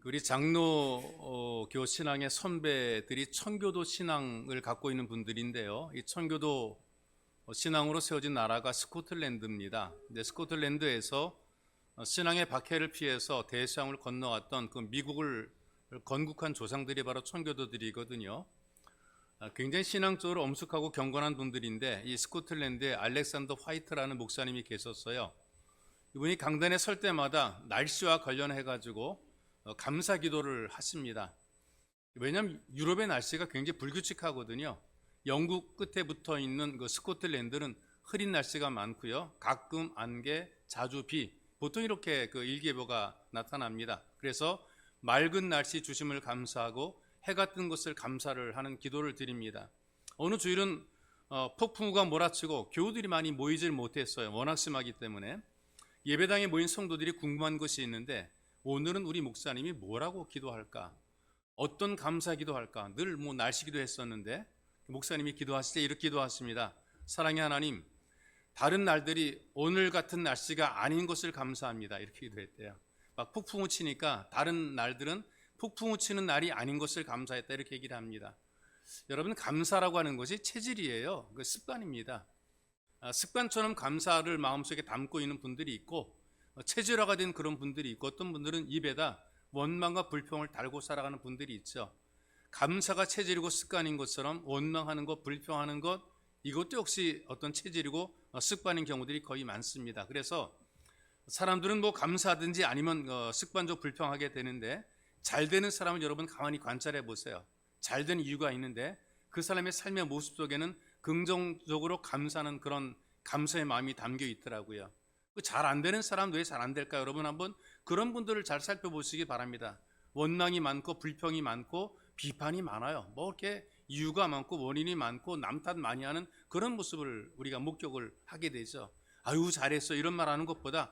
우리 장로교 신앙의 선배들이 천교도 신앙을 갖고 있는 분들인데요. 이 천교도 신앙으로 세워진 나라가 스코틀랜드입니다. 근데 스코틀랜드에서 신앙의 박해를 피해서 대서양을 건너왔던 그 미국을 건국한 조상들이 바로 천교도들이거든요. 굉장히 신앙적으로 엄숙하고 경건한 분들인데 이 스코틀랜드에 알렉산더 화이트라는 목사님이 계셨어요. 이분이 강단에 설 때마다 날씨와 관련해가지고 감사 기도를 하십니다. 왜냐하면 유럽의 날씨가 굉장히 불규칙하거든요. 영국 끝에 붙어 있는 그 스코틀랜드는 흐린 날씨가 많고요. 가끔 안개, 자주 비, 보통 이렇게 그 일기예보가 나타납니다. 그래서 맑은 날씨 주심을 감사하고 해가 뜬 것을 감사를 하는 기도를 드립니다. 어느 주일은 폭풍우가 몰아치고 교우들이 많이 모이질 못했어요. 워낙 심하기 때문에. 예배당에 모인 성도들이 궁금한 것이 있는데 오늘은 우리 목사님이 뭐라고 기도할까? 어떤 감사 기도할까? 늘 날씨 기도했었는데 목사님이 기도하실 때 이렇게 기도하십니다. 사랑의 하나님, 다른 날들이 오늘 같은 날씨가 아닌 것을 감사합니다. 이렇게 기도했대요. 막 폭풍우 치니까 다른 날들은 폭풍우 치는 날이 아닌 것을 감사했다 이렇게 얘기를 합니다. 여러분, 감사라고 하는 것이 체질이에요. 그 습관입니다. 습관처럼 감사를 마음속에 담고 있는 분들이 있고 체질화가 된 그런 분들이 있고 어떤 분들은 입에다 원망과 불평을 달고 살아가는 분들이 있죠. 감사가 체질이고 습관인 것처럼 원망하는 것, 불평하는 것, 이것도 역시 어떤 체질이고 습관인 경우들이 거의 많습니다. 그래서 사람들은 감사하든지 아니면 습관적으로 불평하게 되는데 잘 되는 사람을 여러분 가만히 관찰해 보세요. 잘 되는 이유가 있는데 그 사람의 삶의 모습 속에는 긍정적으로 감사하는 그런 감사의 마음이 담겨 있더라고요. 잘 안 되는 사람 왜 잘 안 될까요? 여러분 한번 그런 분들을 잘 살펴보시기 바랍니다. 원망이 많고 불평이 많고 비판이 많아요. 이렇게 이유가 많고 원인이 많고 남 탓 많이 하는 그런 모습을 우리가 목격을 하게 되죠. 아유 잘했어 이런 말 하는 것보다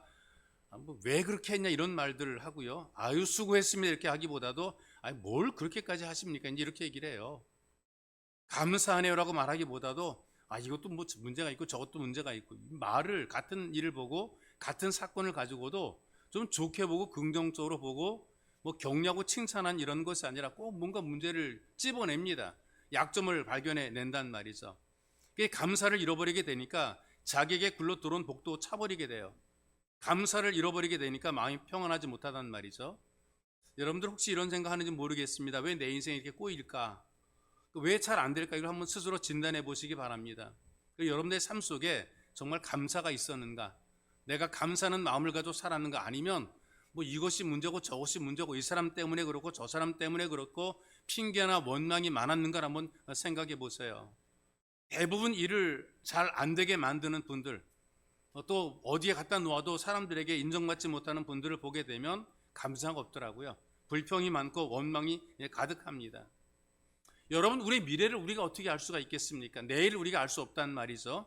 왜 그렇게 했냐 이런 말들을 하고요. 아유 수고했습니다 이렇게 하기보다도 뭘 그렇게까지 하십니까? 이제 이렇게 얘기를 해요. 감사하네요라고 말하기보다도 이것도 문제가 있고 저것도 문제가 있고 말을 같은 일을 보고 같은 사건을 가지고도 좀 좋게 보고 긍정적으로 보고 격려하고 칭찬한 이런 것이 아니라 꼭 뭔가 문제를 찝어냅니다. 약점을 발견해 낸단 말이죠. 감사를 잃어버리게 되니까 자기에게 굴러 들어온 복도 차버리게 돼요. 감사를 잃어버리게 되니까 마음이 평안하지 못하단 말이죠. 여러분들 혹시 이런 생각하는지 모르겠습니다. 왜 내 인생이 이렇게 꼬일까? 왜 잘 안 될까? 이걸 한번 스스로 진단해 보시기 바랍니다. 여러분들의 삶 속에 정말 감사가 있었는가? 내가 감사하는 마음을 가지고 살았는가? 아니면 이것이 문제고 저것이 문제고 이 사람 때문에 그렇고 저 사람 때문에 그렇고 핑계나 원망이 많았는가 한번 생각해 보세요. 대부분 일을 잘 안 되게 만드는 분들, 또 어디에 갖다 놓아도 사람들에게 인정받지 못하는 분들을 보게 되면 감사가 없더라고요. 불평이 많고 원망이 가득합니다. 여러분, 우리의 미래를 우리가 어떻게 알 수가 있겠습니까? 내일을 우리가 알 수 없단 말이죠.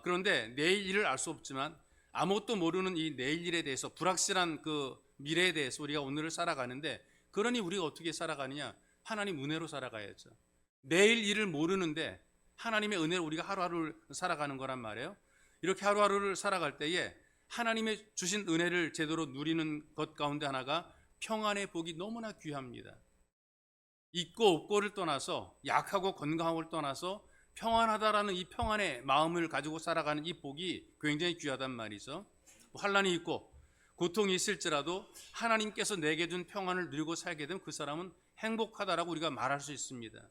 그런데 내일 일을 알 수 없지만 아무것도 모르는 이 내일 일에 대해서 불확실한 그 미래에 대해서 우리가 오늘을 살아가는데, 그러니 우리가 어떻게 살아가느냐? 하나님 은혜로 살아가야죠. 내일 일을 모르는데 하나님의 은혜로 우리가 하루하루를 살아가는 거란 말이에요. 이렇게 하루하루를 살아갈 때에 하나님의 주신 은혜를 제대로 누리는 것 가운데 하나가 평안의 복이 너무나 귀합니다. 있고 없고를 떠나서, 약하고 건강하고를 떠나서 평안하다라는 이 평안의 마음을 가지고 살아가는 이 복이 굉장히 귀하단 말이죠. 환난이 있고 고통이 있을지라도 하나님께서 내게 준 평안을 누리고 살게 되면 그 사람은 행복하다라고 우리가 말할 수 있습니다.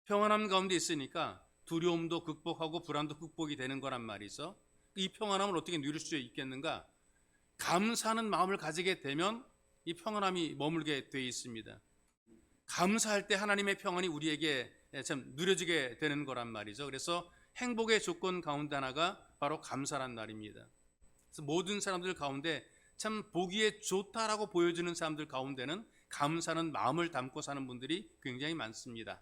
평안함 가운데 있으니까 두려움도 극복하고 불안도 극복이 되는 거란 말이죠. 이 평안함을 어떻게 누릴 수 있겠는가? 감사하는 마음을 가지게 되면 이 평안함이 머물게 되어 있습니다. 감사할 때 하나님의 평안이 우리에게 참 누려지게 되는 거란 말이죠. 그래서 행복의 조건 가운데 하나가 바로 감사란 말입니다. 그래서 모든 사람들 가운데 참 보기에 좋다라고 보여지는 사람들 가운데는 감사하는 마음을 담고 사는 분들이 굉장히 많습니다.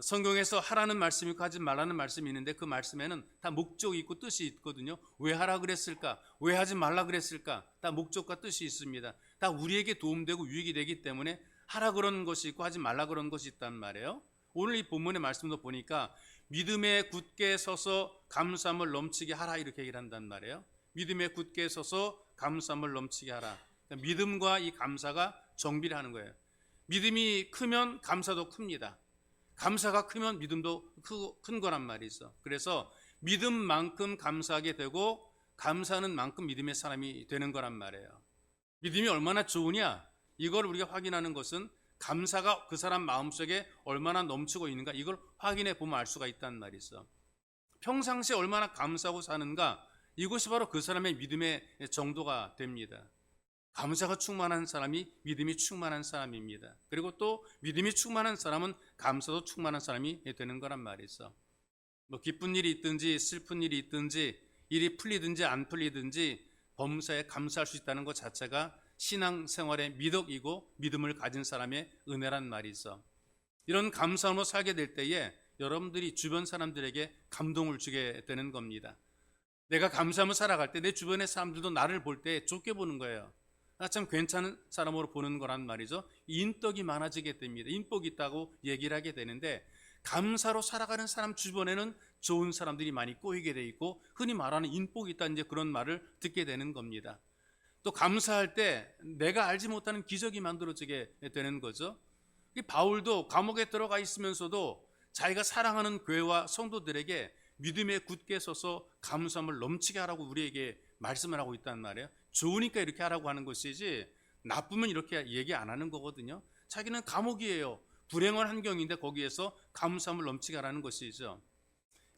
성경에서 하라는 말씀이 있고 하지 말라는 말씀이 있는데 그 말씀에는 다 목적이 있고 뜻이 있거든요. 왜 하라 그랬을까? 왜 하지 말라 그랬을까? 다 목적과 뜻이 있습니다. 다 우리에게 도움되고 유익이 되기 때문에 하라 그런 것이 있고 하지 말라 그런 것이 있단 말이에요. 오늘 이 본문의 말씀도 보니까 믿음에 굳게 서서 감사함을 넘치게 하라 이렇게 얘기를 한단 말이에요. 믿음에 굳게 서서 감사함을 넘치게 하라. 믿음과 이 감사가 정비를 하는 거예요. 믿음이 크면 감사도 큽니다. 감사가 크면 믿음도 큰 거란 말이죠. 그래서 믿음만큼 감사하게 되고 감사하는 만큼 믿음의 사람이 되는 거란 말이에요. 믿음이 얼마나 좋으냐, 이걸 우리가 확인하는 것은 감사가 그 사람 마음속에 얼마나 넘치고 있는가, 이걸 확인해 보면 알 수가 있단 말이죠. 평상시에 얼마나 감사하고 사는가, 이것이 바로 그 사람의 믿음의 정도가 됩니다. 감사가 충만한 사람이 믿음이 충만한 사람입니다. 그리고 또 믿음이 충만한 사람은 감사도 충만한 사람이 되는 거란 말이죠. 뭐 기쁜 일이 있든지 슬픈 일이 있든지 일이 풀리든지 안 풀리든지 범사에 감사할 수 있다는 것 자체가 신앙생활의 미덕이고 믿음을 가진 사람의 은혜란 말이죠. 이런 감사함으로 살게 될 때에 여러분들이 주변 사람들에게 감동을 주게 되는 겁니다. 내가 감사하며 살아갈 때 내 주변의 사람들도 나를 볼 때 좋게 보는 거예요. 참 괜찮은 사람으로 보는 거란 말이죠. 인덕이 많아지게 됩니다. 인복이 있다고 얘기를 하게 되는데, 감사로 살아가는 사람 주변에는 좋은 사람들이 많이 꼬이게 돼 있고, 흔히 말하는 인복이 있다, 이제 그런 말을 듣게 되는 겁니다. 또 감사할 때 내가 알지 못하는 기적이 만들어지게 되는 거죠. 바울도 감옥에 들어가 있으면서도 자기가 사랑하는 교회와 성도들에게 믿음에 굳게 서서 감사함을 넘치게 하라고 우리에게 말씀을 하고 있단 말이에요. 좋으니까 이렇게 하라고 하는 것이지 나쁘면 이렇게 얘기 안 하는 거거든요. 자기는 감옥이에요. 불행한 환경인데 거기에서 감사함을 넘치게 하라는 것이죠.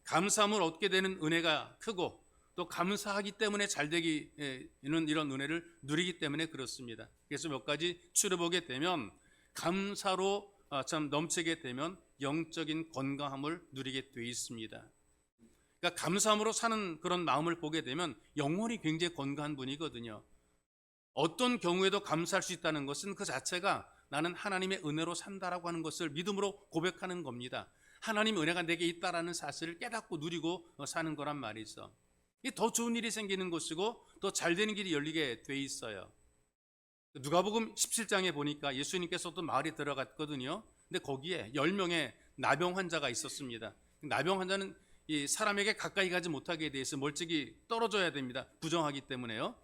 감사함을 얻게 되는 은혜가 크고 또 감사하기 때문에 잘 되기는 이런 은혜를 누리기 때문에 그렇습니다. 그래서 몇 가지 추려보게 되면, 감사로 참 넘치게 되면 영적인 건강함을 누리게 돼 있습니다. 그러니까 감사함으로 사는 그런 마음을 보게 되면 영혼이 굉장히 건강한 분이거든요. 어떤 경우에도 감사할 수 있다는 것은 그 자체가 나는 하나님의 은혜로 산다라고 하는 것을 믿음으로 고백하는 겁니다. 하나님의 은혜가 내게 있다라는 사실을 깨닫고 누리고 사는 거란 말이죠. 더 좋은 일이 생기는 것이고 더 잘 되는 길이 열리게 돼 있어요. 누가복음 17장에 보니까 예수님께서 또 마을에 들어갔거든요. 근데 거기에 10명의 나병 환자가 있었습니다. 나병 환자는 이 사람에게 가까이 가지 못하게 돼 있어 멀찍이 떨어져야 됩니다. 부정하기 때문에요.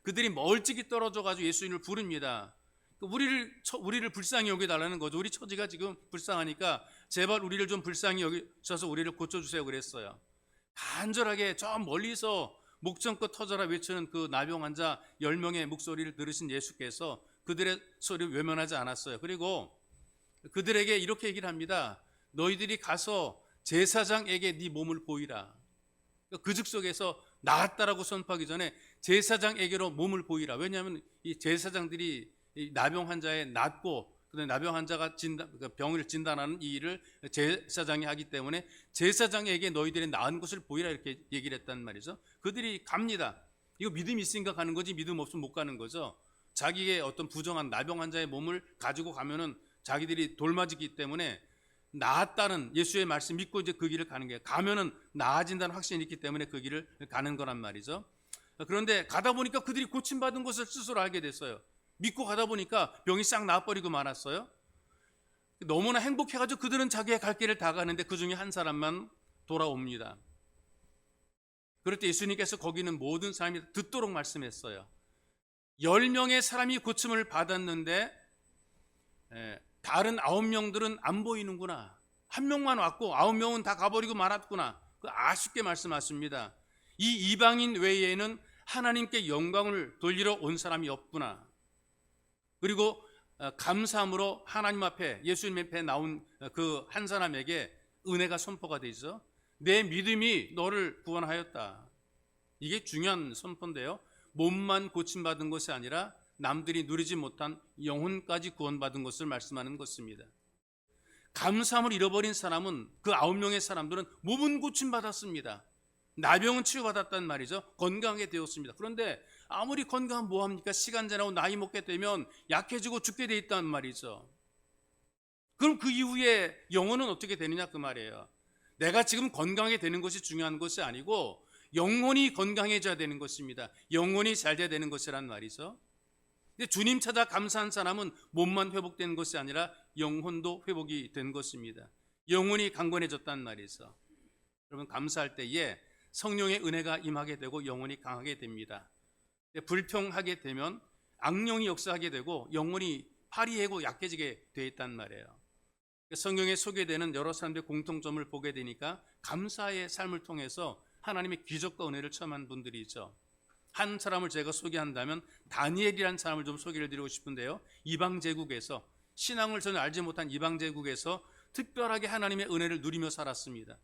그들이 멀찍이 떨어져 가지고 예수님을 부릅니다. 우리를 불쌍히 여겨달라는 거죠. 우리 처지가 지금 불쌍하니까 제발 우리를 좀 불쌍히 여기셔서 우리를 고쳐주세요 그랬어요. 간절하게 저 멀리서 목청껏 터져라 외치는 그 나병 환자 10명의 목소리를 들으신 예수께서 그들의 소리를 외면하지 않았어요. 그리고 그들에게 이렇게 얘기를 합니다. 너희들이 가서 제사장에게 네 몸을 보이라. 그 즉석에서 나았다라고 선포하기 전에 제사장에게로 몸을 보이라. 왜냐하면 이 제사장들이 이 나병 환자에 낫고 나병 환자가 병을 진단하는 이 일을 제사장이 하기 때문에 제사장에게 너희들이 나은 것을 보이라 이렇게 얘기를 했단 말이죠. 그들이 갑니다. 이거 믿음이 있으니까 가는 거지 믿음 없으면 못 가는 거죠. 자기의 어떤 부정한 나병 환자의 몸을 가지고 가면은 자기들이 돌맞기 때문에 나았다는 예수의 말씀 믿고 이제 그 길을 가는 거예요. 가면은 나아진다는 확신이 있기 때문에 그 길을 가는 거란 말이죠. 그런데 가다 보니까 그들이 고침받은 것을 스스로 알게 됐어요. 믿고 가다 보니까 병이 싹 나아버리고 말았어요. 너무나 행복해가지고 그들은 자기의 갈 길을 다 가는데 그 중에 한 사람만 돌아옵니다. 그럴 때 예수님께서 거기는 모든 사람이 듣도록 말씀했어요. 10명의 사람이 고침을 받았는데 다른 9명들은 안 보이는구나. 한 명만 왔고 9명은 다 가버리고 말았구나. 아쉽게 말씀하십니다. 이 이방인 외에는 하나님께 영광을 돌리러 온 사람이 없구나. 그리고 감사함으로 하나님 앞에 예수님 앞에 나온 그 한 사람에게 은혜가 선포가 되죠. 내 믿음이 너를 구원하였다. 이게 중요한 선포인데요. 몸만 고침받은 것이 아니라 남들이 누리지 못한 영혼까지 구원받은 것을 말씀하는 것입니다. 감사함을 잃어버린 사람은 그 9명의 사람들은 몸은 고침받았습니다. 나병은 치유받았단 말이죠. 건강하게 되었습니다. 그런데 아무리 건강하면 뭐합니까? 시간 지나고 나이 먹게 되면 약해지고 죽게 돼 있단 말이죠. 그럼 그 이후에 영혼은 어떻게 되느냐 그 말이에요. 내가 지금 건강하게 되는 것이 중요한 것이 아니고 영혼이 건강해져야 되는 것입니다. 영혼이 잘 돼야 되는 것이란 말이죠. 근데 주님 찾아 감사한 사람은 몸만 회복된 것이 아니라 영혼도 회복이 된 것입니다. 영혼이 강건해졌단 말이죠. 여러분 감사할 때에 성령의 은혜가 임하게 되고 영혼이 강하게 됩니다. 불평하게 되면 악령이 역사하게 되고 영혼이 파리해고 약해지게 돼 있단 말이에요. 성경에 소개되는 여러 사람들의 공통점을 보게 되니까 감사의 삶을 통해서 하나님의 기적과 은혜를 체험한 분들이 있죠. 한 사람을 제가 소개한다면 다니엘이라는 사람을 좀 소개를 드리고 싶은데요. 이방 제국에서, 신앙을 전혀 알지 못한 이방 제국에서 특별하게 하나님의 은혜를 누리며 살았습니다.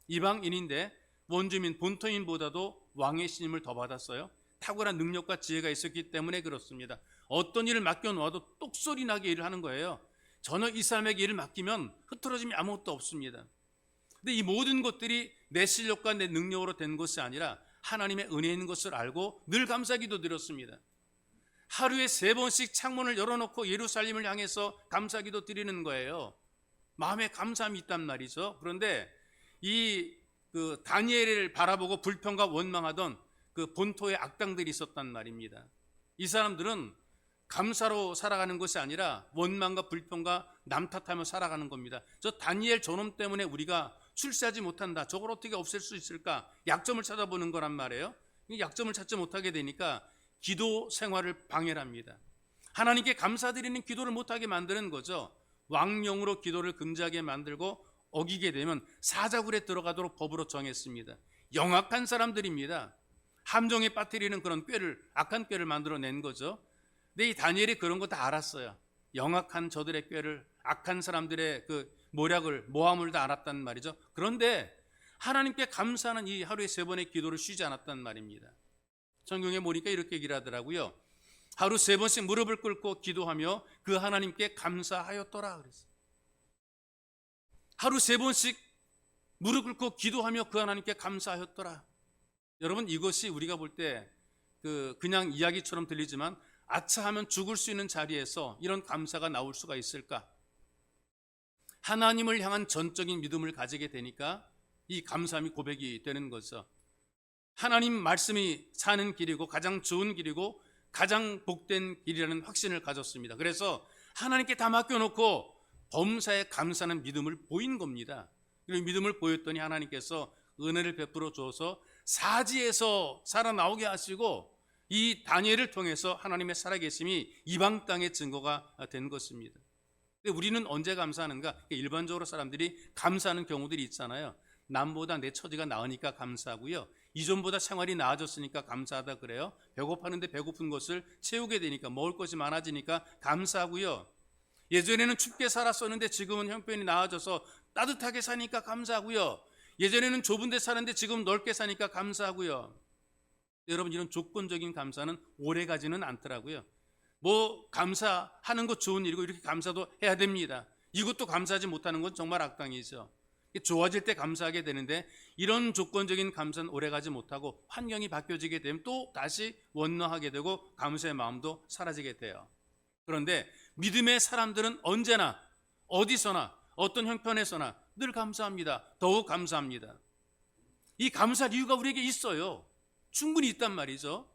이방인인데 원주민 본토인보다도 왕의 신임을 더 받았어요. 탁월한 능력과 지혜가 있었기 때문에 그렇습니다. 어떤 일을 맡겨놓아도 똑소리 나게 일을 하는 거예요. 전혀 이 사람에게 일을 맡기면 흐트러짐이 아무것도 없습니다. 근데 이 모든 것들이 내 실력과 내 능력으로 된 것이 아니라 하나님의 은혜인 것을 알고 늘 감사기도 드렸습니다. 하루에 3번씩 창문을 열어놓고 예루살렘을 향해서 감사기도 드리는 거예요. 마음에 감사함이 있단 말이죠. 그런데 이 다니엘을 바라보고 불평과 원망하던 그 본토의 악당들이 있었단 말입니다. 이 사람들은 감사로 살아가는 것이 아니라 원망과 불평과 남 탓하며 살아가는 겁니다. 저 다니엘 저놈 때문에 우리가 출세하지 못한다. 저걸 어떻게 없앨 수 있을까? 약점을 찾아보는 거란 말이에요. 약점을 찾지 못하게 되니까 기도 생활을 방해를 합니다. 하나님께 감사드리는 기도를 못하게 만드는 거죠. 왕령으로 기도를 금지하게 만들고 어기게 되면 사자굴에 들어가도록 법으로 정했습니다. 영악한 사람들입니다. 함정에 빠뜨리는 그런 악한 꾀를 만들어낸 거죠. 근데 이 다니엘이 그런 거 다 알았어요. 영악한 저들의 꾀를, 악한 사람들의 그 모함을 다 알았단 말이죠. 그런데 하나님께 감사하는 이 하루에 3번의 기도를 쉬지 않았단 말입니다. 성경에 보니까 이렇게 얘기를 하더라고요. 하루 3번씩 무릎을 꿇고 기도하며 그 하나님께 감사하였더라 그랬어요. 하루 3번씩 무릎 꿇고 기도하며 그 하나님께 감사하였더라. 여러분, 이것이 우리가 볼 때 그냥 이야기처럼 들리지만 아차하면 죽을 수 있는 자리에서 이런 감사가 나올 수가 있을까? 하나님을 향한 전적인 믿음을 가지게 되니까 이 감사함이 고백이 되는 거죠. 하나님 말씀이 사는 길이고 가장 좋은 길이고 가장 복된 길이라는 확신을 가졌습니다. 그래서 하나님께 다 맡겨놓고 범사에 감사하는 믿음을 보인 겁니다. 그리고 믿음을 보였더니 하나님께서 은혜를 베풀어 주어서 사지에서 살아나오게 하시고 이 다니엘을 통해서 하나님의 살아계심이 이방 땅의 증거가 된 것입니다. 근데 우리는 언제 감사하는가? 일반적으로 사람들이 감사하는 경우들이 있잖아요. 남보다 내 처지가 나으니까 감사하고요. 이전보다 생활이 나아졌으니까 감사하다 그래요. 배고팠는데 배고픈 것을 채우게 되니까, 먹을 것이 많아지니까 감사하고요. 예전에는 춥게 살았었는데 지금은 형편이 나아져서 따뜻하게 사니까 감사하고요. 예전에는 좁은 데 사는데 지금 넓게 사니까 감사하고요. 여러분, 이런 조건적인 감사는 오래 가지는 않더라고요. 감사하는 것 좋은 일이고 이렇게 감사도 해야 됩니다. 이것도 감사하지 못하는 건 정말 악당이죠. 좋아질 때 감사하게 되는데 이런 조건적인 감사는 오래 가지 못하고 환경이 바뀌어지게 되면 또 다시 원망하게 되고 감사의 마음도 사라지게 돼요. 그런데 믿음의 사람들은 언제나 어디서나 어떤 형편에서나 늘 감사합니다. 더욱 감사합니다. 이 감사할 이유가 우리에게 있어요. 충분히 있단 말이죠.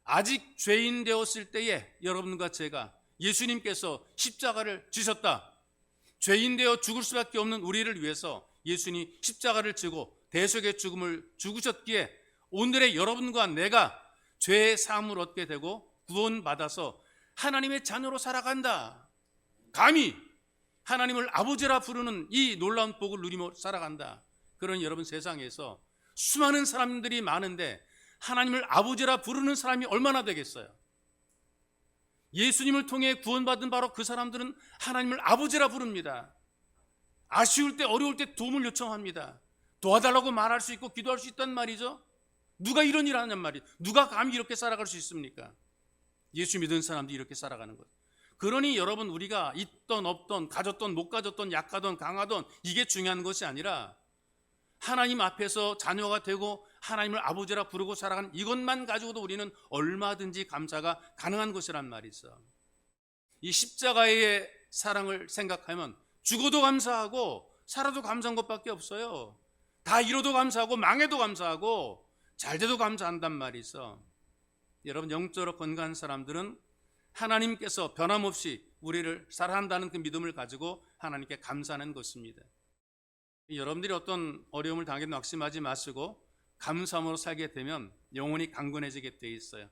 아직 죄인 되었을 때에 여러분과 제가 예수님께서 십자가를 지셨다. 죄인 되어 죽을 수밖에 없는 우리를 위해서 예수님이 십자가를 지고 대속의 죽음을 죽으셨기에 오늘의 여러분과 내가 죄의 사함을 얻게 되고 구원받아서 하나님의 자녀로 살아간다. 감히 하나님을 아버지라 부르는 이 놀라운 복을 누리며 살아간다. 그런 여러분, 세상에서 수많은 사람들이 많은데 하나님을 아버지라 부르는 사람이 얼마나 되겠어요? 예수님을 통해 구원받은 바로 그 사람들은 하나님을 아버지라 부릅니다. 아쉬울 때, 어려울 때 도움을 요청합니다. 도와달라고 말할 수 있고 기도할 수 있단 말이죠. 누가 이런 일을 하냔 말이에요. 누가 감히 이렇게 살아갈 수 있습니까? 예수 믿은 사람들이 이렇게 살아가는 거예요. 그러니 여러분, 우리가 있던 없던, 가졌던 못 가졌던, 약하던 강하던 이게 중요한 것이 아니라 하나님 앞에서 자녀가 되고 하나님을 아버지라 부르고 살아가는 이것만 가지고도 우리는 얼마든지 감사가 가능한 것이란 말이죠. 이 십자가의 사랑을 생각하면 죽어도 감사하고 살아도 감사한 것밖에 없어요. 다 잃어도 감사하고 망해도 감사하고 잘돼도 감사한단 말이죠. 여러분, 영적으로 건강한 사람들은 하나님께서 변함없이 우리를 사랑한다는 그 믿음을 가지고 하나님께 감사하는 것입니다. 여러분들이 어떤 어려움을 당해도 낙심하지 마시고 감사함으로 살게 되면 영혼이 강건해지게 돼 있어요.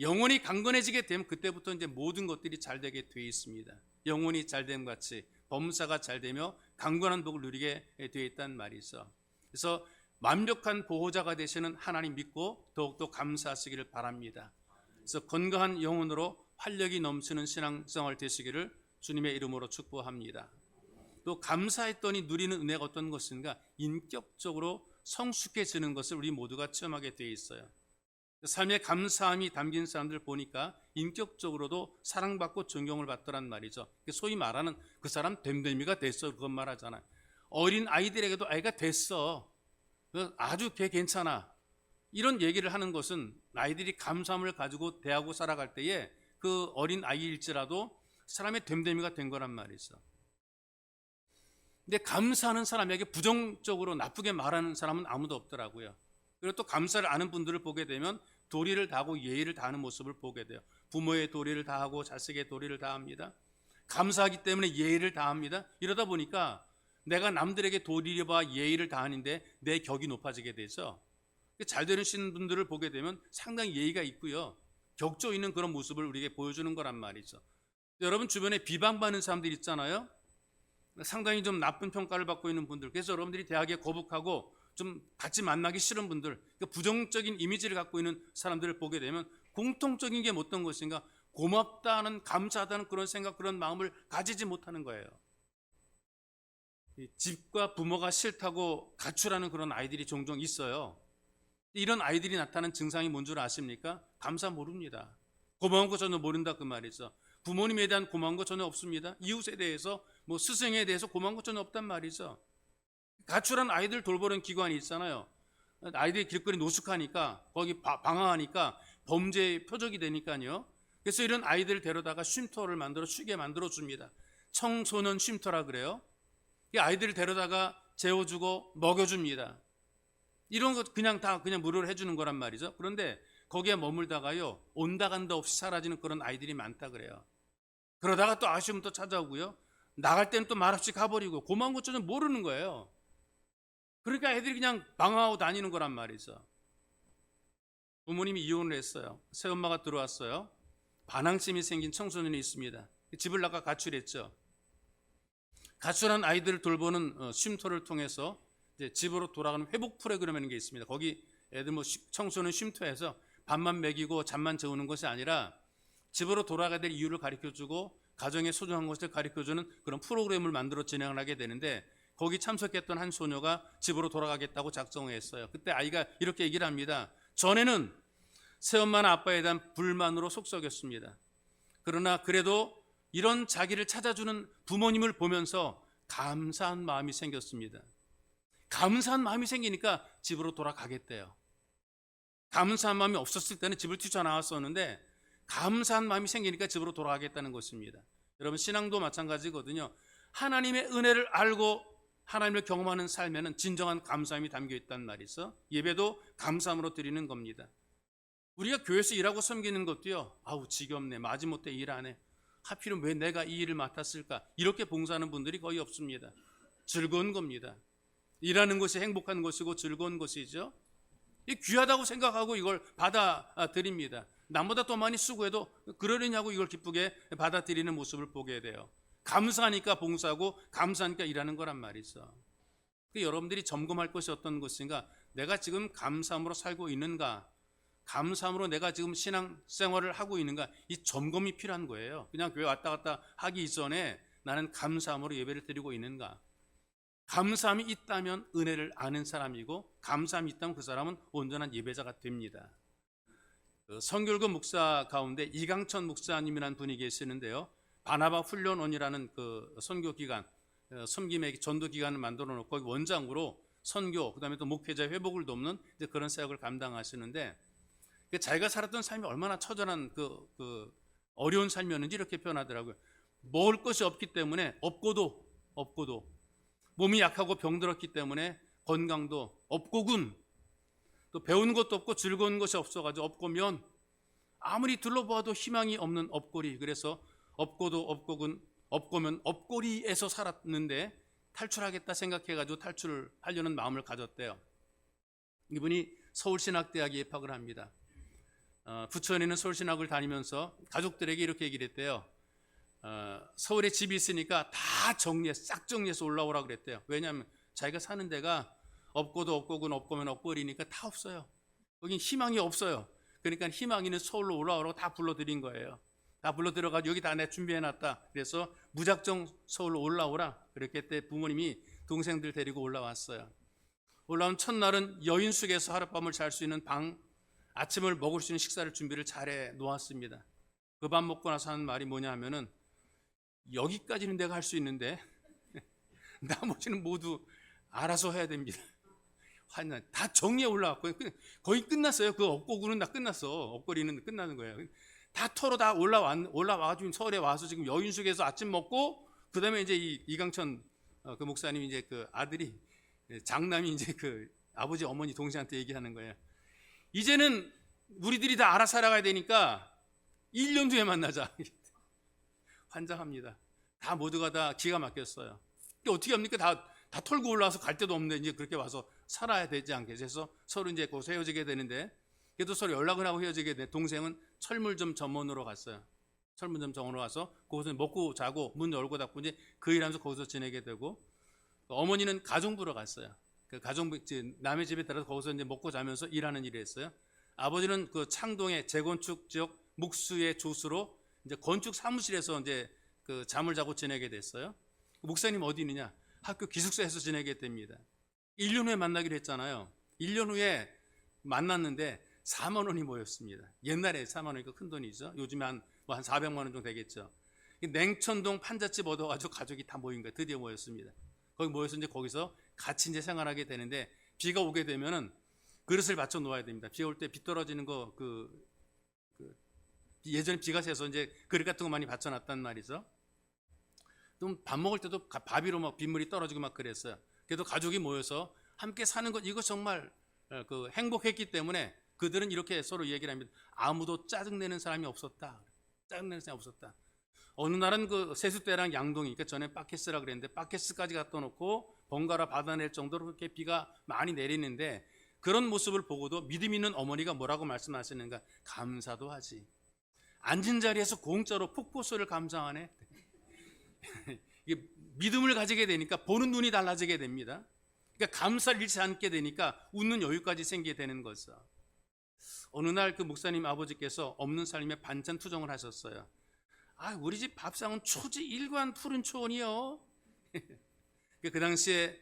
영혼이 강건해지게 되면 그때부터 이제 모든 것들이 잘 되게 돼 있습니다. 영혼이 잘됨 같이 범사가 잘 되며 강건한 복을 누리게 되어 있다는 말이 있어. 그래서 완벽한 보호자가 되시는 하나님 믿고 더욱더 감사하시기를 바랍니다. 그래서 건강한 영혼으로 활력이 넘치는 신앙생활 되시기를 주님의 이름으로 축복합니다. 또 감사했더니 누리는 은혜가 어떤 것인가? 인격적으로 성숙해지는 것을 우리 모두가 체험하게 되어 있어요. 삶에 감사함이 담긴 사람들 보니까 인격적으로도 사랑받고 존경을 받더란 말이죠. 소위 말하는 그 사람 됨됨이가 됐어, 그건 말하잖아요. 어린 아이들에게도 아이가 됐어, 아주 걔 괜찮아, 이런 얘기를 하는 것은 아이들이 감사함을 가지고 대하고 살아갈 때에 그 어린 아이일지라도 사람의 됨됨이가 된 거란 말이죠. 근데 감사하는 사람에게 부정적으로 나쁘게 말하는 사람은 아무도 없더라고요. 그리고 또 감사를 아는 분들을 보게 되면 도리를 다하고 예의를 다하는 모습을 보게 돼요. 부모의 도리를 다하고 자식의 도리를 다합니다. 감사하기 때문에 예의를 다합니다. 이러다 보니까 내가 남들에게 도리와 예의를 다하는데 내 격이 높아지게 되죠. 잘 되시는 분들을 보게 되면 상당히 예의가 있고요, 격조 있는 그런 모습을 우리에게 보여주는 거란 말이죠. 여러분 주변에 비방받는 사람들 있잖아요. 상당히 좀 나쁜 평가를 받고 있는 분들, 그래서 여러분들이 대학에 거북하고 좀 같이 만나기 싫은 분들, 부정적인 이미지를 갖고 있는 사람들을 보게 되면 공통적인 게 어떤 것인가? 고맙다는, 감사하다는 그런 생각, 그런 마음을 가지지 못하는 거예요. 집과 부모가 싫다고 가출하는 그런 아이들이 종종 있어요. 이런 아이들이 나타나는 증상이 뭔 줄 아십니까? 감사 모릅니다. 고마운 거 전혀 모른다 그 말이죠. 부모님에 대한 고마운 거 전혀 없습니다. 이웃에 대해서, 스승에 대해서 고마운 거 전혀 없단 말이죠. 가출한 아이들 돌보는 기관이 있잖아요. 아이들이 길거리 노숙하니까, 거기 방황하니까 범죄의 표적이 되니까요. 그래서 이런 아이들을 데려다가 쉼터를 만들어 쉬게 만들어 줍니다. 청소년 쉼터라 그래요. 이 아이들을 데려다가 재워주고 먹여줍니다. 이런 것 그냥 무료로 해주는 거란 말이죠. 그런데 거기에 머물다가요, 온다 간다 없이 사라지는 그런 아이들이 많다 그래요. 그러다가 또 아쉬움 또 찾아오고요, 나갈 때는 또 말없이 가버리고 고마운 것 전혀 모르는 거예요. 그러니까 애들이 그냥 방황하고 다니는 거란 말이죠. 부모님이 이혼을 했어요. 새엄마가 들어왔어요. 반항심이 생긴 청소년이 있습니다. 집을 나가 가출했죠. 가출한 아이들을 돌보는 쉼터를 통해서 이제 집으로 돌아가는 회복 프로그램이라는 게 있습니다. 거기 애들 청소년 쉼터에서 밥만 먹이고 잠만 재우는 것이 아니라 집으로 돌아가야 될 이유를 가르쳐주고 가정의 소중한 것을 가르쳐주는 그런 프로그램을 만들어 진행을 하게 되는데, 거기 참석했던 한 소녀가 집으로 돌아가겠다고 작정했어요. 그때 아이가 이렇게 얘기를 합니다. 전에는 새엄마나 아빠에 대한 불만으로 속썩였습니다. 그러나 그래도 이런 자기를 찾아주는 부모님을 보면서 감사한 마음이 생겼습니다. 감사한 마음이 생기니까 집으로 돌아가겠대요. 감사한 마음이 없었을 때는 집을 뛰쳐나왔었는데 감사한 마음이 생기니까 집으로 돌아가겠다는 것입니다. 여러분 신앙도 마찬가지거든요. 하나님의 은혜를 알고 하나님을 경험하는 삶에는 진정한 감사함이 담겨 있단 말이죠. 예배도 감사함으로 드리는 겁니다. 우리가 교회에서 일하고 섬기는 것도요, 아우 지겹네, 마지못해 일 안 해, 하필은 왜 내가 이 일을 맡았을까, 이렇게 봉사하는 분들이 거의 없습니다. 즐거운 겁니다. 일하는 것이 행복한 것이고 즐거운 것이죠. 귀하다고 생각하고 이걸 받아들입니다. 남보다 더 많이 수고해도 그러려냐고 이걸 기쁘게 받아들이는 모습을 보게 돼요. 감사하니까 봉사하고 감사하니까 일하는 거란 말이죠. 여러분들이 점검할 것이 어떤 것인가? 내가 지금 감사함으로 살고 있는가? 감사함으로 내가 지금 신앙생활을 하고 있는가? 이 점검이 필요한 거예요. 그냥 교회 왔다 갔다 하기 이전에 나는 감사함으로 예배를 드리고 있는가? 감사함이 있다면 은혜를 아는 사람이고, 감사함이 있다면 그 사람은 온전한 예배자가 됩니다. 성결교 목사 가운데 이강천 목사님이라는 분이 계시는데요, 바나바 훈련원이라는 그 선교기관, 섬김의 전도기관을 만들어 놓고 거기 원장으로 선교, 그 다음에 또 목회자 회복을 돕는 그런 사역을 감당하시는데, 자기가 살았던 삶이 얼마나 처절한 그 어려운 삶이었는지 이렇게 표현하더라고요. 먹을 것이 없기 때문에 없고도 몸이 약하고 병들었기 때문에 건강도 없고군, 또 배우는 것도 없고 즐거운 것이 없어가지고 없고면, 아무리 둘러보아도 희망이 없는 업고리. 그래서 없고도 없고군, 없고면 업고리에서 살았는데 탈출하겠다 생각해가지고 탈출을 하려는 마음을 가졌대요. 이분이 서울신학대학에 입학을 합니다. 부천에 있는 서울신학을 다니면서 가족들에게 이렇게 얘기를 했대요. 서울에 집이 있으니까 다 싹 정리해서 올라오라 그랬대요. 왜냐하면 자기가 사는 데가 없고도 없고군 없고면 없고리니까 다 없어요. 여긴 희망이 없어요. 그러니까 희망이는 서울로 올라오라고 다 불러들인 거예요. 다 불러들여가지고 여기 다 내가 준비해놨다. 그래서 무작정 서울로 올라오라. 그렇게 때 부모님이 동생들 데리고 올라왔어요. 올라온 첫날은 여인숙에서 하룻밤을 잘 수 있는 방, 아침을 먹을 수 있는 식사를 준비를 잘해 놓았습니다. 그 밥 먹고 나서 하는 말이 뭐냐 하면은 여기까지는 내가 할 수 있는데 나머지는 모두 알아서 해야 됩니다. 다 정리해 올라왔고요. 거의 끝났어요. 그 업고구는 다 끝났어. 업거리는 끝나는 거예요. 다 털어 다 올라와가지고 서울에 와서 지금 여인숙에서 아침 먹고 그 다음에 이제 이강천 그 목사님 이제 그 아들이 장남이 이제 그 아버지 어머니 동생한테 얘기하는 거예요. 이제는 우리들이 다 알아 살아가야 되니까 1년 뒤에 만나자. 환장합니다. 다 모두가 다 기가 막혔어요. 어떻게 합니까? 다 털고 올라와서 갈 데도 없는데 이제 그렇게 와서 살아야 되지 않겠어요? 그래서 서로 이제 거기서 헤어지게 되는데 그래도 서로 연락을 하고 헤어지게 돼. 동생은 철물점 점원으로 갔어요. 철물점 점원으로 가서 거기서 먹고 자고 문 열고 닫고 이제 그 일하면서 거기서 지내게 되고 어머니는 가정부로 갔어요. 그 가정부 남의 집에 따라서 거기서 이제 먹고 자면서 일하는 일을 했어요. 아버지는 그 창동의 재건축 지역 묵수의 조수로 이제 건축 사무실에서 이제 그 잠을 자고 지내게 됐어요. 목사님 어디 있느냐? 학교 기숙사에서 지내게 됩니다. 1년 후에 만나기로 했잖아요. 1년 후에 만났는데 4만 원이 모였습니다. 옛날에 4만 원이니까 큰 돈이죠. 요즘에 한 400만 원 정도 되겠죠. 냉천동 판잣집 얻어가지고 가족이 다 모인 거예요. 드디어 모였습니다. 거기 모여서 이제 거기서 같이 이제 생활하게 되는데 비가 오게 되면은 그릇을 받쳐 놓아야 됩니다. 비 올 때 비 떨어지는 거 예전에 비가 새서 이제 그릇 같은 거 많이 받쳐놨단 말이죠. 좀 밥 먹을 때도 밥 위로 막 빗물이 떨어지고 막 그랬어요. 그래도 가족이 모여서 함께 사는 것 이거 정말 그 행복했기 때문에 그들은 이렇게 서로 얘기를 합니다. 아무도 짜증내는 사람이 없었다. 짜증내는 사람이 없었다. 어느 날은 그 세숫대랑 양동이, 그러니까 전에 바케스라 그랬는데 바케스까지 갖다 놓고 번갈아 받아낼 정도로 그렇게 비가 많이 내리는데 그런 모습을 보고도 믿음 있는 어머니가 뭐라고 말씀하시는가? 감사도 하지. 앉은 자리에서 공짜로 폭포수를 감상하네. 이게 믿음을 가지게 되니까 보는 눈이 달라지게 됩니다. 그러니까 감사를 잃지 않게 되니까 웃는 여유까지 생기게 되는 거죠. 어느 날 그 목사님 아버지께서 없는 삶에 반찬 투정을 하셨어요. 우리 집 밥상은 초지 일관 푸른 초원이요. 그 당시에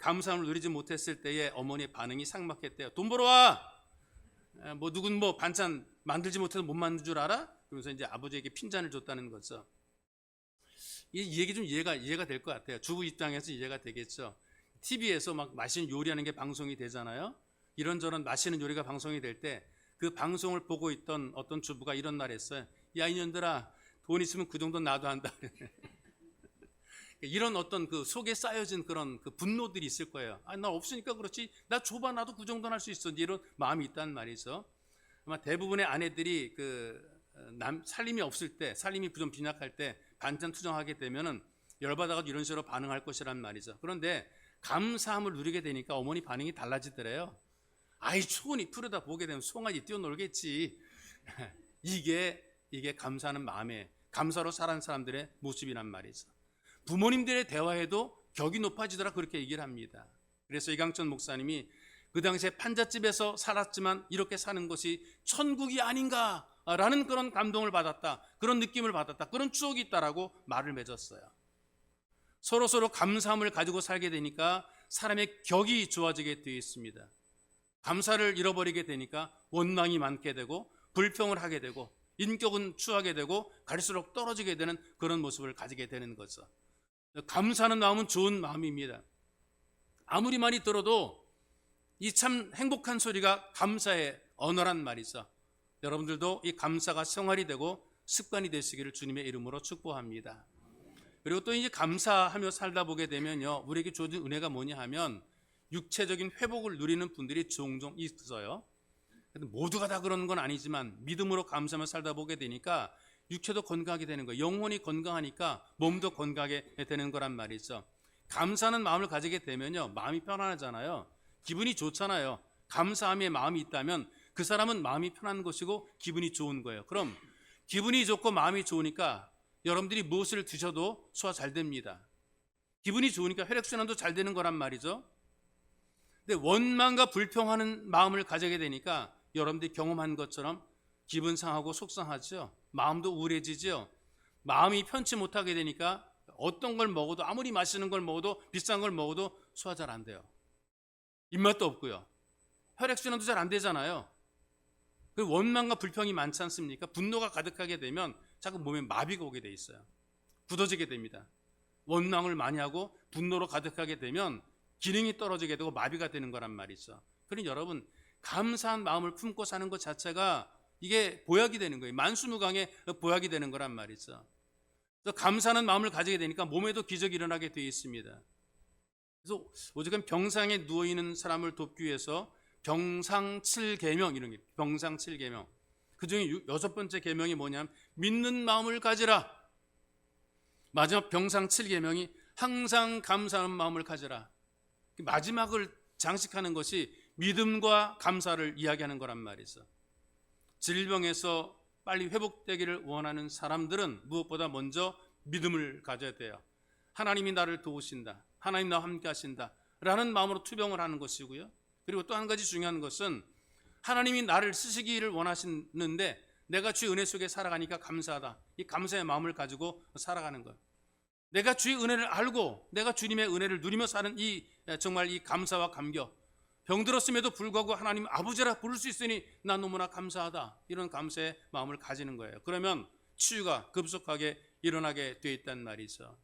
감사함을 누리지 못했을 때의 어머니의 반응이 삭막했대요. 돈 벌어와. 누군 반찬 만들지 못해서 못 만든 줄 알아? 그러면서 이제 아버지에게 핀잔을 줬다는 거죠. 이 얘기 좀 이해가 될 것 같아요. 주부 입장에서 이해가 되겠죠. TV에서 막 맛있는 요리하는 게 방송이 되잖아요. 이런저런 맛있는 요리가 방송이 될 때 그 방송을 보고 있던 어떤 주부가 이런 말 했어요. 야, 이년들아, 돈 있으면 그 정도 나도 한다. 이런 어떤 그 속에 쌓여진 그런 그 분노들이 있을 거예요. 나 없으니까 그렇지. 나 줘봐, 나도 그 정도는 할 수 있어. 이런 마음이 있단 말이죠. 아마 대부분의 아내들이 살림이 없을 때, 살림이 좀 빈약할 때 반찬 투정하게 되면은 열받아가지고 이런 식으로 반응할 것이란 말이죠. 그런데 감사함을 누리게 되니까 어머니 반응이 달라지더래요. 초원이 푸르다 보게 되면 송아지 뛰어놀겠지. 이게 감사하는 마음에 감사로 살아가는 사람들의 모습이란 말이죠. 부모님들의 대화에도 격이 높아지더라 그렇게 얘기를 합니다. 그래서 이강천 목사님이 그 당시에 판잣집에서 살았지만 이렇게 사는 것이 천국이 아닌가라는 그런 감동을 받았다. 그런 느낌을 받았다. 그런 추억이 있다라고 말을 맺었어요. 서로 감사함을 가지고 살게 되니까 사람의 격이 좋아지게 되어 있습니다. 감사를 잃어버리게 되니까 원망이 많게 되고 불평을 하게 되고 인격은 추하게 되고 갈수록 떨어지게 되는 그런 모습을 가지게 되는 거죠. 감사하는 마음은 좋은 마음입니다. 아무리 많이 들어도 이 참 행복한 소리가 감사의 언어란 말이죠. 여러분들도 이 감사가 생활이 되고 습관이 되시기를 주님의 이름으로 축복합니다. 그리고 또 이제 감사하며 살다 보게 되면요, 우리에게 주어진 은혜가 뭐냐 하면 육체적인 회복을 누리는 분들이 종종 있어요. 모두가 다 그런 건 아니지만 믿음으로 감사하며 살다 보게 되니까 육체도 건강하게 되는 거예요. 영혼이 건강하니까 몸도 건강하게 되는 거란 말이죠. 감사하는 마음을 가지게 되면요, 마음이 편안하잖아요. 기분이 좋잖아요. 감사함의 마음이 있다면 그 사람은 마음이 편한 것이고 기분이 좋은 거예요. 그럼 기분이 좋고 마음이 좋으니까 여러분들이 무엇을 드셔도 소화 잘 됩니다. 기분이 좋으니까 혈액순환도 잘 되는 거란 말이죠. 근데 원망과 불평하는 마음을 가지게 되니까 여러분들이 경험한 것처럼 기분 상하고 속상하죠. 마음도 우울해지죠. 마음이 편치 못하게 되니까 어떤 걸 먹어도, 아무리 맛있는 걸 먹어도, 비싼 걸 먹어도 소화 잘 안 돼요. 입맛도 없고요. 혈액순환도 잘 안 되잖아요. 그 원망과 불평이 많지 않습니까? 분노가 가득하게 되면 자꾸 몸에 마비가 오게 돼 있어요. 굳어지게 됩니다. 원망을 많이 하고 분노로 가득하게 되면 기능이 떨어지게 되고 마비가 되는 거란 말이죠. 그러니 여러분, 감사한 마음을 품고 사는 것 자체가 이게 보약이 되는 거예요. 만수무강의 보약이 되는 거란 말이죠. 그래서 감사하는 마음을 가지게 되니까 몸에도 기적이 일어나게 되어 있습니다. 그래서 오직은 병상에 누워있는 사람을 돕기 위해서 병상 7계명, 이런 게 병상 7계명. 그 중에 6번째 계명이 뭐냐면 믿는 마음을 가지라. 마지막 병상 7계명이 항상 감사하는 마음을 가지라. 마지막을 장식하는 것이 믿음과 감사를 이야기하는 거란 말이죠. 질병에서 빨리 회복되기를 원하는 사람들은 무엇보다 먼저 믿음을 가져야 돼요. 하나님이 나를 도우신다, 하나님 나와 함께 하신다 라는 마음으로 투병을 하는 것이고요. 그리고 또 한 가지 중요한 것은 하나님이 나를 쓰시기를 원하시는데 내가 주의 은혜 속에 살아가니까 감사하다, 이 감사의 마음을 가지고 살아가는 것. 내가 주의 은혜를 알고 내가 주님의 은혜를 누리며 사는 정말 이 감사와 감격, 병들었음에도 불구하고 하나님 아버지라 부를 수 있으니 난 너무나 감사하다, 이런 감사의 마음을 가지는 거예요. 그러면 치유가 급속하게 일어나게 되어 있단 말이죠.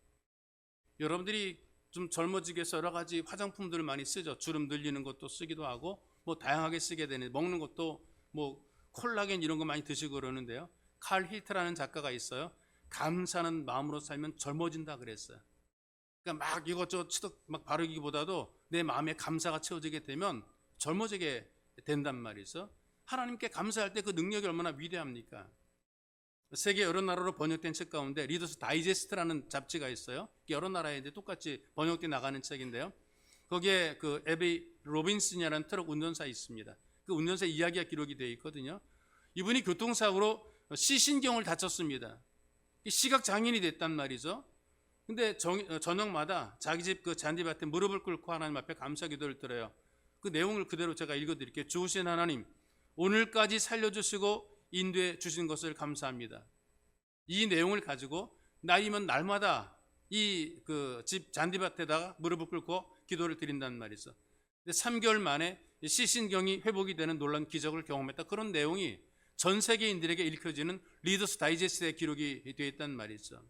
여러분들이 좀 젊어지기 위해서 여러 가지 화장품들을 많이 쓰죠. 주름 늘리는 것도 쓰기도 하고 뭐 다양하게 쓰게 되는, 먹는 것도 뭐 콜라겐 이런 거 많이 드시고 그러는데요. 칼 힐트라는 작가가 있어요. 감사하는 마음으로 살면 젊어진다 그랬어요. 그러니까 막 이것저것 치덕 막 바르기보다도 내 마음에 감사가 채워지게 되면 젊어지게 된단 말이죠. 하나님께 감사할 때 그 능력이 얼마나 위대합니까? 세계 여러 나라로 번역된 책 가운데 리더스 다이제스트라는 잡지가 있어요. 여러 나라에 이제 똑같이 번역돼 나가는 책인데요. 거기에 그 에비 로빈슨이라는 트럭 운전사 있습니다. 그 운전사 이야기가 기록이 되어 있거든요. 이분이 교통사고로 시신경을 다쳤습니다. 시각 장애인이 됐단 말이죠. 근데 저녁마다 자기 집 그 잔디밭에 무릎을 꿇고 하나님 앞에 감사 기도를 드려요. 그 내용을 그대로 제가 읽어드릴게요. 좋으신 하나님, 오늘까지 살려주시고 인도해 주신 것을 감사합니다. 이 내용을 가지고 나이면 날마다 이 그 집 잔디밭에다가 무릎을 꿇고 기도를 드린단 말이죠. 3개월 만에 시신경이 회복이 되는 놀라운 기적을 경험했다. 그런 내용이 전 세계인들에게 읽혀지는 리더스 다이제스트에 기록이 되어 있단 말이죠.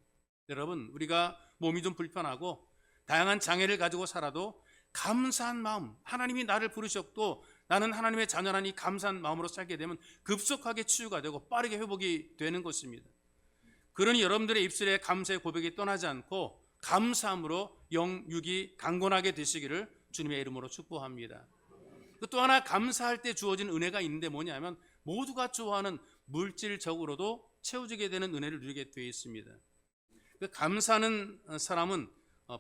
여러분, 우리가 몸이 좀 불편하고 다양한 장애를 가지고 살아도 감사한 마음, 하나님이 나를 부르셨고 나는 하나님의 자녀라니 감사한 마음으로 살게 되면 급속하게 치유가 되고 빠르게 회복이 되는 것입니다. 그러니 여러분들의 입술에 감사의 고백이 떠나지 않고 감사함으로 영육이 강건하게 되시기를 주님의 이름으로 축복합니다. 또 하나 감사할 때 주어진 은혜가 있는데 뭐냐면 모두가 좋아하는 물질적으로도 채워지게 되는 은혜를 누리게 되어 있습니다. 그 감사하는 사람은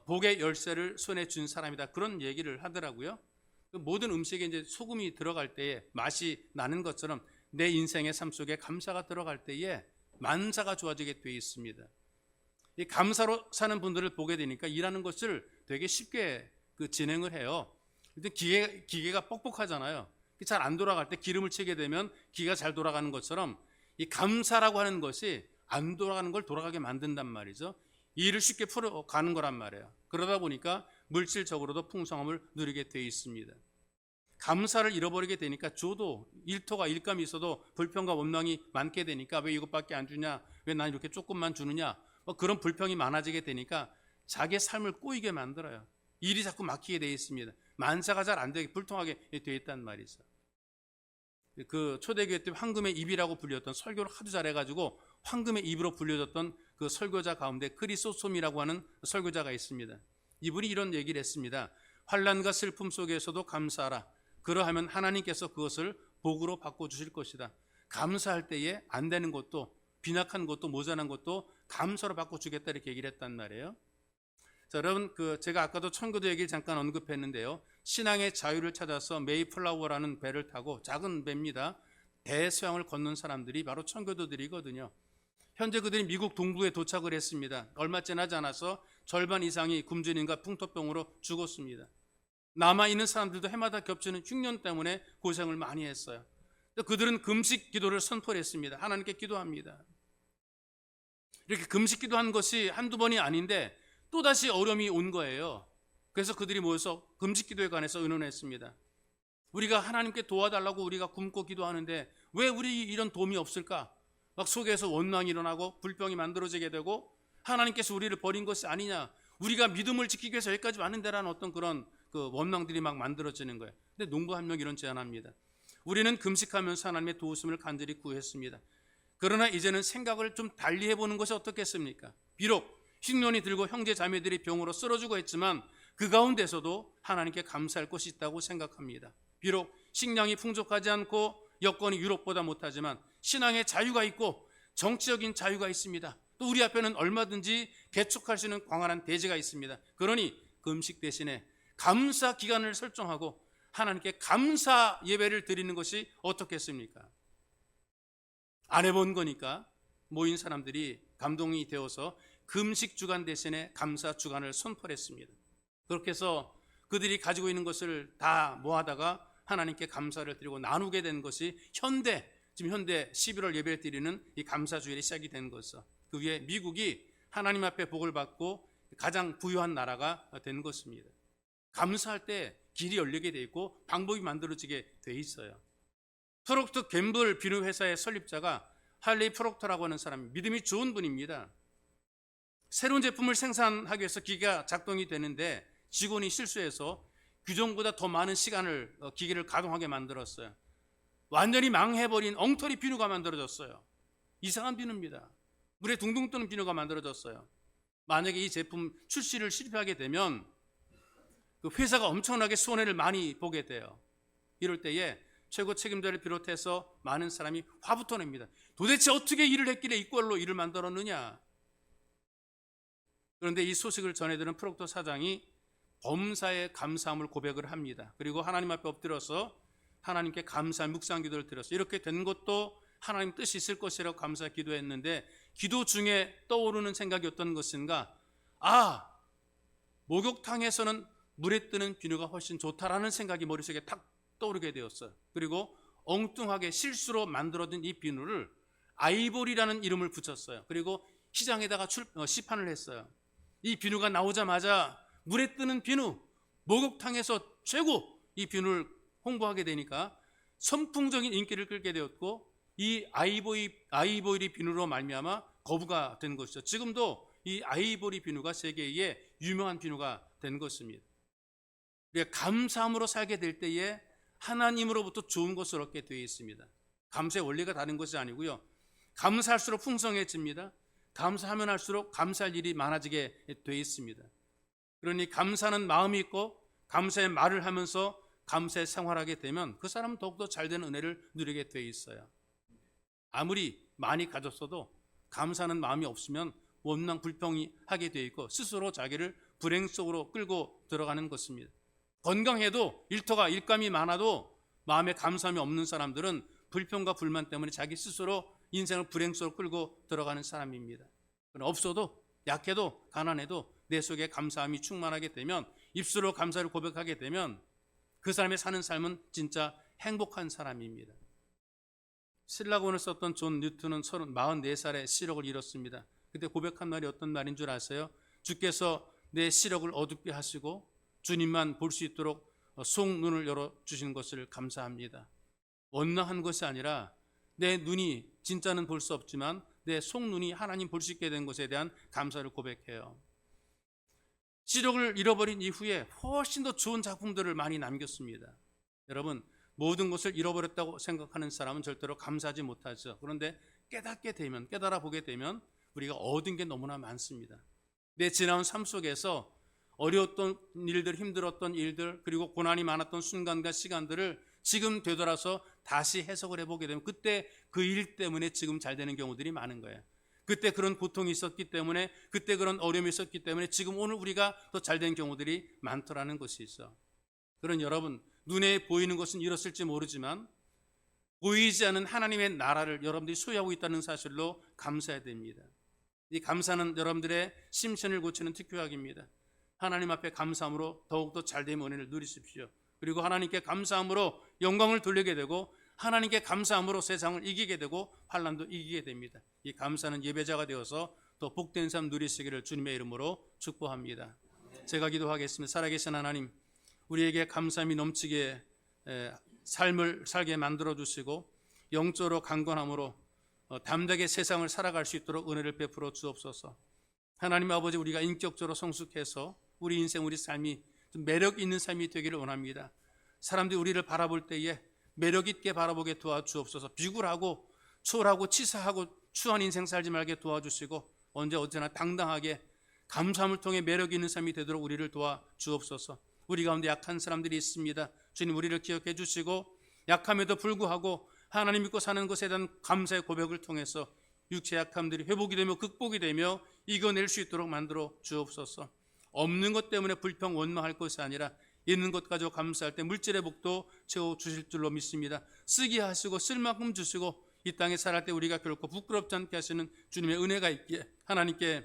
복의 열쇠를 손에 쥔 사람이다, 그런 얘기를 하더라고요. 모든 음식에 이제 소금이 들어갈 때에 맛이 나는 것처럼 내 인생의 삶 속에 감사가 들어갈 때에 만사가 좋아지게 되어 있습니다. 이 감사로 사는 분들을 보게 되니까 일하는 것을 되게 쉽게 진행을 해요. 근데 기계가 뻑뻑하잖아요. 잘 안 돌아갈 때 기름을 치게 되면 기계가 잘 돌아가는 것처럼 이 감사라고 하는 것이 안 돌아가는 걸 돌아가게 만든단 말이죠. 일을 쉽게 풀어가는 거란 말이에요. 그러다 보니까 물질적으로도 풍성함을 누리게 되어 있습니다. 감사를 잃어버리게 되니까 줘도 일토가 일감이 있어도 불평과 원망이 많게 되니까 왜 이것밖에 안 주냐, 왜 난 이렇게 조금만 주느냐, 그런 불평이 많아지게 되니까 자기의 삶을 꼬이게 만들어요. 일이 자꾸 막히게 되어 있습니다. 만사가 잘 안 되게 불통하게 되어 있단 말이죠. 그 초대교회 때 황금의 입이라고 불렸던, 설교를 하도 잘해가지고 황금의 입으로 불려졌던 그 설교자 가운데 크리소솜이라고 하는 설교자가 있습니다. 이분이 이런 얘기를 했습니다. 환난과 슬픔 속에서도 감사하라. 그러하면 하나님께서 그것을 복으로 바꿔주실 것이다. 감사할 때에 안 되는 것도, 빈약한 것도, 모자란 것도 감사로 바꿔주겠다, 이렇게 얘기를 했단 말이에요. 자, 여러분, 제가 아까도 천교도 얘기를 잠깐 언급했는데요. 신앙의 자유를 찾아서 메이플라워라는 배를 타고, 작은 배입니다. 대서양을 건넌 사람들이 바로 청교도들이거든요. 현재 그들이 미국 동부에 도착을 했습니다. 얼마 지나지 않아서 절반 이상이 굶주림과 풍토병으로 죽었습니다. 남아있는 사람들도 해마다 겹치는 흉년 때문에 고생을 많이 했어요. 그들은 금식 기도를 선포했습니다. 하나님께 기도합니다. 이렇게 금식 기도한 것이 한두 번이 아닌데 또다시 어려움이 온 거예요. 그래서 그들이 모여서 금식 기도에 관해서 의논했습니다. 우리가 하나님께 도와달라고 우리가 굶고 기도하는데 왜 우리 이런 도움이 없을까? 막 속에서 원망이 일어나고 불평이 만들어지게 되고 하나님께서 우리를 버린 것이 아니냐, 우리가 믿음을 지키기 위해서 여기까지 왔는데라는 어떤 그런 원망들이 막 만들어지는 거예요. 근데 농부 한 명 이런 제안합니다. 우리는 금식하면서 하나님의 도우심을 간절히 구했습니다. 그러나 이제는 생각을 좀 달리 해보는 것이 어떻겠습니까? 비록 흉년이 들고 형제 자매들이 병으로 쓰러지고 했지만 그 가운데서도 하나님께 감사할 것이 있다고 생각합니다. 비록 식량이 풍족하지 않고 여건이 유럽보다 못하지만 신앙의 자유가 있고 정치적인 자유가 있습니다. 또 우리 앞에는 얼마든지 개척할 수 있는 광활한 대지가 있습니다. 그러니 금식 대신에 감사 기간을 설정하고 하나님께 감사 예배를 드리는 것이 어떻겠습니까? 안 해본 거니까 모인 사람들이 감동이 되어서 금식 주간 대신에 감사 주간을 선포했습니다. 그렇게 해서 그들이 가지고 있는 것을 다 모아다가 하나님께 감사를 드리고 나누게 된 것이 지금 현대 11월 예배를 드리는 이 감사주일이 시작이 된 것이죠. 그 위에 미국이 하나님 앞에 복을 받고 가장 부유한 나라가 된 것입니다. 감사할 때 길이 열리게 돼 있고 방법이 만들어지게 돼 있어요. 프록터 갬블 비누 회사의 설립자가 할리 프록터라고 하는 사람, 믿음이 좋은 분입니다. 새로운 제품을 생산하기 위해서 기계가 작동이 되는데 직원이 실수해서 규정보다 더 많은 기계를 가동하게 만들었어요. 완전히 망해버린 엉터리 비누가 만들어졌어요. 이상한 비누입니다. 물에 둥둥 뜨는 비누가 만들어졌어요. 만약에 이 제품 출시를 실패하게 되면 그 회사가 엄청나게 손해를 많이 보게 돼요. 이럴 때에 최고 책임자를 비롯해서 많은 사람이 화부터 냅니다. 도대체 어떻게 일을 했길래 이꼴로 일을 만들었느냐. 그런데 이 소식을 전해들은 프록터 사장이 범사에 감사함을 고백을 합니다. 그리고 하나님 앞에 엎드려서 하나님께 감사 묵상 기도를 드렸어요. 이렇게 된 것도 하나님 뜻이 있을 것이라고 감사 기도했는데 기도 중에 떠오르는 생각이 어떤 것인가? 목욕탕에서는 물에 뜨는 비누가 훨씬 좋다라는 생각이 머릿속에 탁 떠오르게 되었어요. 그리고 엉뚱하게 실수로 만들어진 이 비누를 아이보리라는 이름을 붙였어요. 그리고 시장에다가 시판을 했어요. 이 비누가 나오자마자 물에 뜨는 비누, 목욕탕에서 최고, 이 비누를 홍보하게 되니까 선풍적인 인기를 끌게 되었고 이 아이보리 비누로 말미암아 거부가 된 것이죠. 지금도 이 아이보리 비누가 세계의 유명한 비누가 된 것입니다. 우리가 감사함으로 살게 될 때에 하나님으로부터 좋은 것을 얻게 되어 있습니다. 감사의 원리가 다른 것이 아니고요. 감사할수록 풍성해집니다. 감사하면 할수록 감사할 일이 많아지게 되어 있습니다. 그러니 감사는 마음이 있고 감사의 말을 하면서 감사의 생활하게 되면 그 사람은 더욱더 잘되는 은혜를 누리게 되어 있어요. 아무리 많이 가졌어도 감사하는 마음이 없으면 원망 불평이 하게 되어 있고 스스로 자기를 불행 속으로 끌고 들어가는 것입니다. 건강해도 일감이 많아도 마음에 감사함이 없는 사람들은 불평과 불만 때문에 자기 스스로 인생을 불행 속으로 끌고 들어가는 사람입니다. 없어도 약해도 가난해도 내 속에 감사함이 충만하게 되면 입술로 감사를 고백하게 되면 그 사람의 사는 삶은 진짜 행복한 사람입니다. 신라곤을 썼던 존 뉴턴은 44살에 시력을 잃었습니다. 그때 고백한 말이 어떤 말인 줄 아세요? 주께서 내 시력을 어둡게 하시고 주님만 볼 수 있도록 속눈을 열어주시는 것을 감사합니다. 원망한 것이 아니라 내 눈이 진짜는 볼 수 없지만 내 속눈이 하나님 볼 수 있게 된 것에 대한 감사를 고백해요. 시력을 잃어버린 이후에 훨씬 더 좋은 작품들을 많이 남겼습니다. 여러분, 모든 것을 잃어버렸다고 생각하는 사람은 절대로 감사하지 못하죠. 그런데 깨달아 보게 되면 우리가 얻은 게 너무나 많습니다. 내 지나온 삶 속에서 어려웠던 일들, 힘들었던 일들, 그리고 고난이 많았던 순간과 시간들을 지금 되돌아서 다시 해석을 해보게 되면 그때 그 일 때문에 지금 잘 되는 경우들이 많은 거예요. 그때 그런 고통이 있었기 때문에, 그때 그런 어려움이 있었기 때문에 지금 오늘 우리가 더 잘 된 경우들이 많더라는 것이 있어. 그런 여러분, 눈에 보이는 것은 잃었을지 모르지만 보이지 않는 하나님의 나라를 여러분들이 소유하고 있다는 사실로 감사해야 됩니다. 이 감사는 여러분들의 심신을 고치는 특효약입니다. 하나님 앞에 감사함으로 더욱더 잘됨의 은혜를 누리십시오. 그리고 하나님께 감사함으로 영광을 돌리게 되고 하나님께 감사함으로 세상을 이기게 되고 환난도 이기게 됩니다. 이 감사는 예배자가 되어서 더 복된 삶 누리시기를 주님의 이름으로 축복합니다. 제가 기도하겠습니다. 살아계신 하나님, 우리에게 감사함이 넘치게 삶을 살게 만들어 주시고 영적으로 강건함으로 담대하게 세상을 살아갈 수 있도록 은혜를 베풀어 주옵소서. 하나님 아버지, 우리가 인격적으로 성숙해서 우리 인생, 우리 삶이 좀 매력 있는 삶이 되기를 원합니다. 사람들이 우리를 바라볼 때에 매력 있게 바라보게 도와주옵소서. 비굴하고 초라하고 치사하고 추한 인생 살지 말게 도와주시고 언제 어디나 당당하게 감사함을 통해 매력 있는 삶이 되도록 우리를 도와주옵소서. 우리 가운데 약한 사람들이 있습니다. 주님, 우리를 기억해 주시고 약함에도 불구하고 하나님 믿고 사는 것에 대한 감사의 고백을 통해서 육체 약함들이 회복이 되며 극복이 되며 이겨낼 수 있도록 만들어 주옵소서. 없는 것 때문에 불평 원망할 것이 아니라 있는 것 가지고 감사할 때 물질의 복도 채워 주실 줄로 믿습니다. 쓰게 하시고 쓸 만큼 주시고 이 땅에 살할 때 우리가 결코 부끄럽지 않게 하시는 주님의 은혜가 있기에 하나님께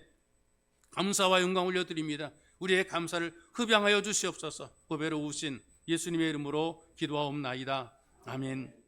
감사와 영광 올려드립니다. 우리의 감사를 흡양하여 주시옵소서. 보배로 우신 예수님의 이름으로 기도하옵나이다. 아멘.